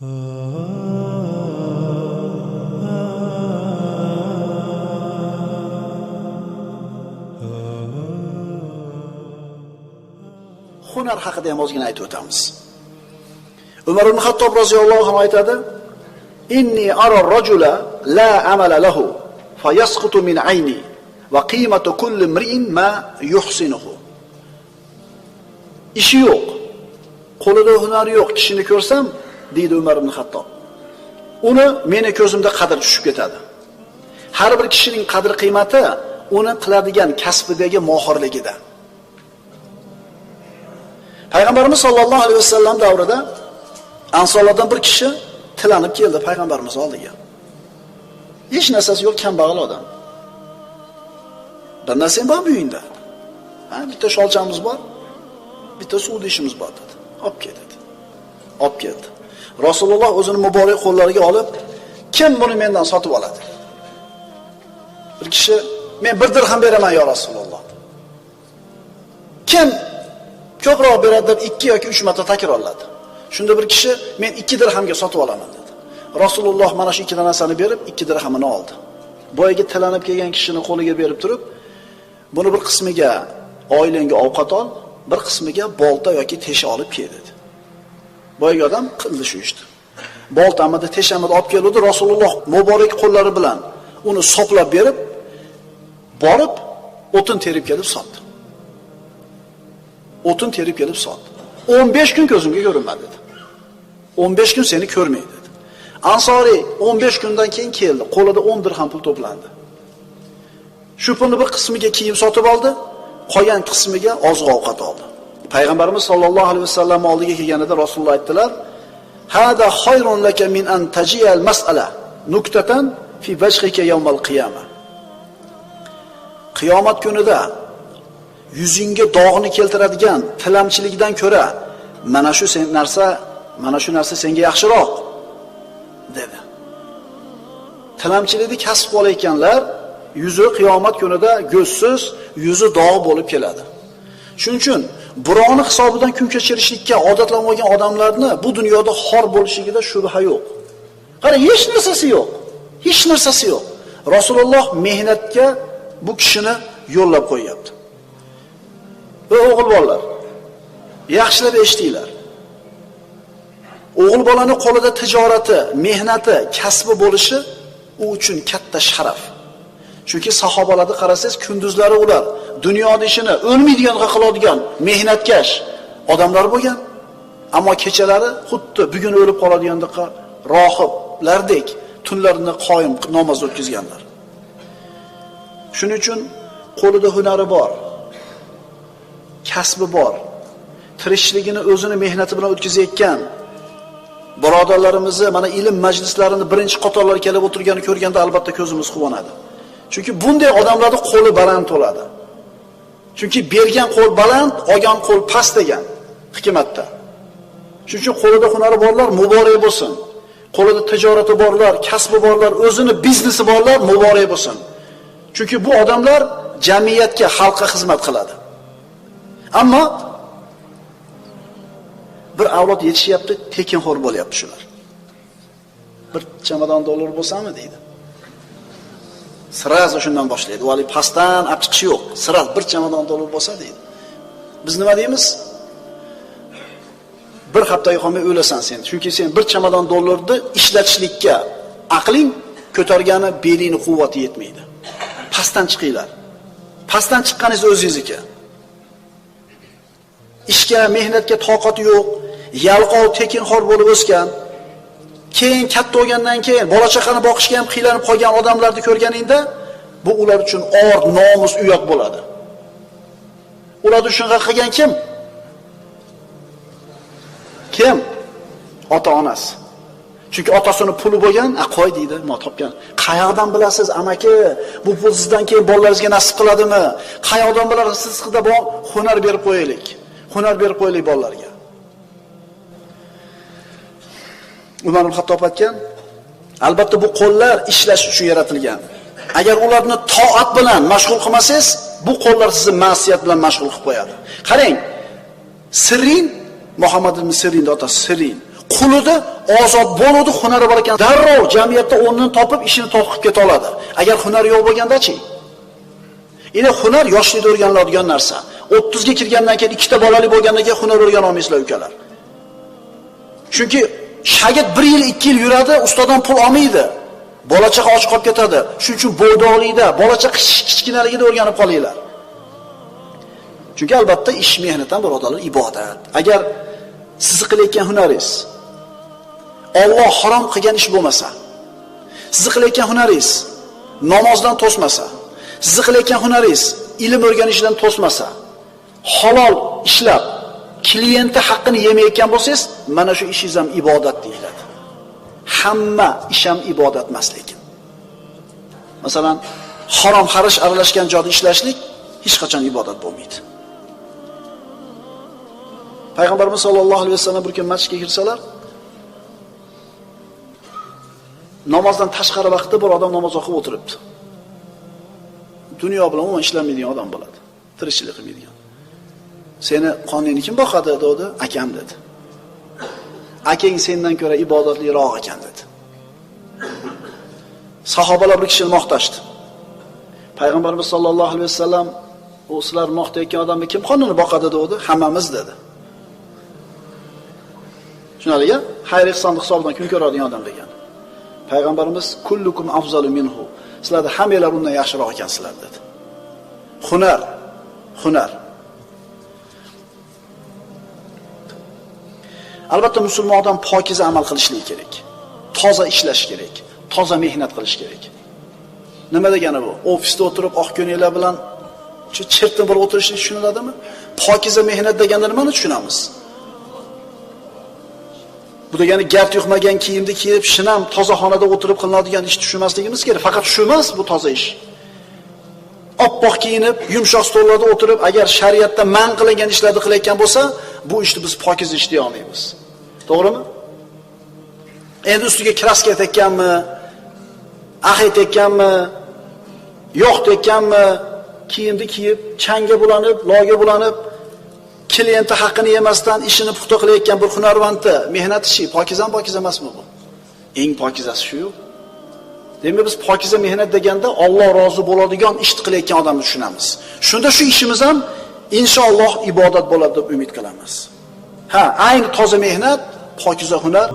Hunar haqida ham ozgina aytib o'tamiz. Umar ibn Xattob roziyallohu anhu aytadi: "Inni ara ar-rajula la amala lahu fayasqutu min ayni va qimatu kulli imri'in ma yuhsinuhu." Ishi yo'q, qo'lida hunari yo'q kishini ko'rsam, deydi Umar ibn Xattob, uni meni ko'zimda qadr tushib ketadi. Har bir kishining qadr qiymati uni qiladigan kasbidagi mohirligida. Payg'ambarimiz sollallohu alayhi vasallam davrida Ansorlardan bir kishi tilanib keldi payg'ambarimiz oldiga. Hech narsasi yo'q, kambag'al odam. Bir narsam bor bu uyingda. Bitta sholchamiz bor, bitta suv idishimiz bor dedi. Olib kel dedi. Olib keldi. Rasululloh o'zining muborak qo'llariga olib, "Kim buni mendan sotib oladi?" Bir kishi, "Men 1 dirham beraman ya Rasululloh." Kim ko'proq beradi deb 2 yoki 3 marta takrorladi. Shunda bir kishi, "Men 2 dirhamga sotib olaman" dedi. Rasululloh mana shu 2 narsani berib 2 dirhamini oldi. Boyaga tilanib kelgan kishining qo'liga berib turib, "Buni bir qismiga oilangga ovqat ol, bir qismiga bolta yoki tesha olib kel" dedi. Boyaga odam qildi shu ishni. Boltamni, teshamni olib keldi, Rasululloh muborak qo'llari bilan uni soplab berib, borib o'tin terib kelib sotdi. O'tin terib kelib sotdi. 15 kun ko'zimga ko'rinmadi dedi. 15 kun seni ko'rmaydi dedi. Ansoriy 15 kundan keyin keldi. Qo'lida 10 dirham pul to'plandi. Shu pulni bir qismiga kiyim sotib oldi, qolgan qismiga oziq-ovqat oldi. Payg'ambarimiz sollallohu alayhi vasallam oldiga kelganida Rasululloh aytdilar: "Hada khayrun laka min an tajiyal mas'ala nuktatan fi wajhika yawmal qiyamah." Qiyomat kunida yuzingga dog'ni keltiradigan tilamchilikdan ko'ra mana shu narsa senga yaxshiroq dedi. Tilamchilikni kasb qilayotganlar yuzi qiyomat kunida go'zsiz, yuzi dog' bo'lib keladi. Shuning uchun birovni hisobidan kun kechirishlikka odatlanib olgan odamlarni bu dunyoda xor bo'lishligida shubha yo'q. Qara, hech narsasi yo'q. Hech narsasi yo'q. Rasululloh mehnatga bu kishini yo'llab qo'yapti. Va o'g'il bolalar, yaxshilab eshitinglar. O'g'il bolaning qo'lida tijorati, mehnati, kasbi bo'lishi u uchun katta sharaf. Chunki sahobalarni qarasangiz, kunduzlari ular dunyoning ishini o'lmaydiganga qiladigan mehnatkash odamlar bo'lgan, ammo kechalari xuddi bugun o'lib qoladigandek rohiblardek tunlarini qoyim namoz o'tkazganlar. Shuning uchun qo'lida hunari bor, kasbi bor, tirikchiligini o'zini mehnati bilan o'tkazayotgan birodarlarimizni mana ilm majlislarini birinchi qatorlarga kelib o'tirganini ko'rganda albatta ko'zimiz quvonadi. Chunki bunday odamlarning qo'li baland bo'ladi. Chunki bergan qo'l baland, olgan qo'l past degan hikmatda. Shuning uchun qo'lida hunari borlar muborak bo'lsin. Qo'lida tijorati borlar, kasbi borlar, o'zini biznesi borlar muborak bo'lsin. Chunki bu odamlar jamiyatga, xalqqa xizmat qiladi. Ammo bir avlod yetishyapti, tekinxo'r bo'lyapti shular. Bir chamadon dollar bo'lsami deydi. Sirazi shundan boshlaydi. Vali pastdan olib chiqish yo'q. Siraz bir chamadon dollar bo'lsa deydi. Biz nima deymiz? Bir haftaga qolmay o'lasan sen. Chunki sen bir chamadon dollarni ishlatishlikka aqling ko'targani belingni quvvati yetmaydi. Pastdan chiqinglar. Pastdan chiqqaningiz o'zingizniki. Ishga, mehnatga toqati yo'q, yalqov, tekinxo'r bo'lib o'sgan, keyin katta bo'lgandan keyin bola chaqani boqishga ham qiylanib qolgan odamlarni ko'rganingda, bu ular uchun or, nomus, uyat bo'ladi. Ularni shunga qilgan kim? Kim? Ota-onasi. Chunki otasining puli bo'lgan, qo'y deydi, "Ma topgan." Qayoqdan bilasiz, amaki? Bu pul sizdan keyin bolalaringizga nasib qiladimi? Qayoqdan bilasiz, sizga bor hunar berib qo'yaylik. Hunar berib qo'yaylik bolalarga. Umar ibn Xattob aytgan, albatta bu qo'llar ishlash uchun yaratilgan. Agar ularni toat bilan mashg'ul qilmasangiz, bu qo'llar sizni ma'siyat bilan mashg'ul qilib qo'yadi. Qarang, Sirin, Muhammad ibn Sirinning otasi Sirin, Qulida ozod bo'ladi, hunari bor ekan, darrov jamiyatda o'rnini topib, ishini to'qib keta oladi. Agar hunari yo'q bo'lganda-chi? Endi hunar yoshlikda o'rganiladigan narsa. 30 ga kirgandan keyin ikkita bolali bo'lgandan keyin hunar o'rgana olmaysizlar ukalar. Chunki shagird 1 yil, 2 yil yuradi, ustodan pul olmaydi. Bola-chaqa och qolib ketadi. Shuning uchun bo'ydoqlikda, bola-chaqa kichkinaligida o'rganib qolinglar. Chunki albatta ish mehnat ham birodarlar ibodat. Agar siz qilayotgan hunaringiz Alloh harom qilgan ish bo'lmasa, siz qilayotgan hunaringiz namozdan to'smasa, siz qilayotgan hunaringiz ilm o'rganishdan to'smasa, halol ishlab klienti haqqini yemayotgan bo'lsangiz, mana shu ishingiz ham ibodat deyiladi. Hamma ish ham ibodat emas lekin. Masalan, harom xarish aralashgan joyda ishlashlik hech qachon ibodat bo'lmaydi. Payg'ambarimiz sollallohu alayhi vasallam bir kun masjidga kirsalar, namozdan tashqari vaqtda bir odam namoz o'qib o'tiribdi. Dunyo bilan umuman ishlamaydigan odam bo'ladi. Tirikchilik qilmaydigan. Seni qoningni kim boqadi dedi? Akam dedi. Akang sendan ko'ra ibodatliroq ekan dedi. Sahobalar bir kishini maqtashdi. Payg'ambarimiz sollallohu alayhi vasallam u sizlar maqtayotgan odamni kim qonini boqadi dedi? Hammamiz dedi. Shunaliga xayr ihson hisobidan kun ko'radigan odam degan. Payg'ambarimiz kullukum afzalu minhu. Sizlarda hammanglar undan yaxshiroq ekansizlar dedi. Hunar. Albatta musulmon odam pokiza amal qilishligi kerak. Toza ishlash kerak. Toza mehnat qilish kerak. Nima degani bu? Ofisda o'tirib oq ko'naklar bilan chertib bir o'tirishni tushuniladimi? Pokiza mehnat deganda nimani tushunamiz? Bu degani gard yuqmagan kiyimni kiyib, shinam toza xonada o'tirib qilinadigan ish tushunmasligimiz kerak. Faqat shu emas bu toza ish. Oppoq kiyinib, yumshoq stollarda o'tirib, agar shariatda man qilingan ishlarni qilayotgan bo'lsa, bu ishni biz pokiz ish deya olmaymiz. To'g'rimi? Endi ustiga kraska tekkanmi, ax tekkanmi, yo'q tekkanmi, kiyimni kiyib, changga bulanib, loga bulanib, klienti haqqini yemasdan ishini puxta qilayotgan bir hunarvandni mehnat ishi pokiz emasmi bu? Eng pokizasi shu. Demak biz pokiza mehnat deganda Alloh rozi bo'ladigan ish qilayotgan odamni tushunamiz. Shunda shu ishimiz ham inshaalloh ibodat bo'ladi deb umid qilamiz. Ayni toza mehnat, pokiza hunar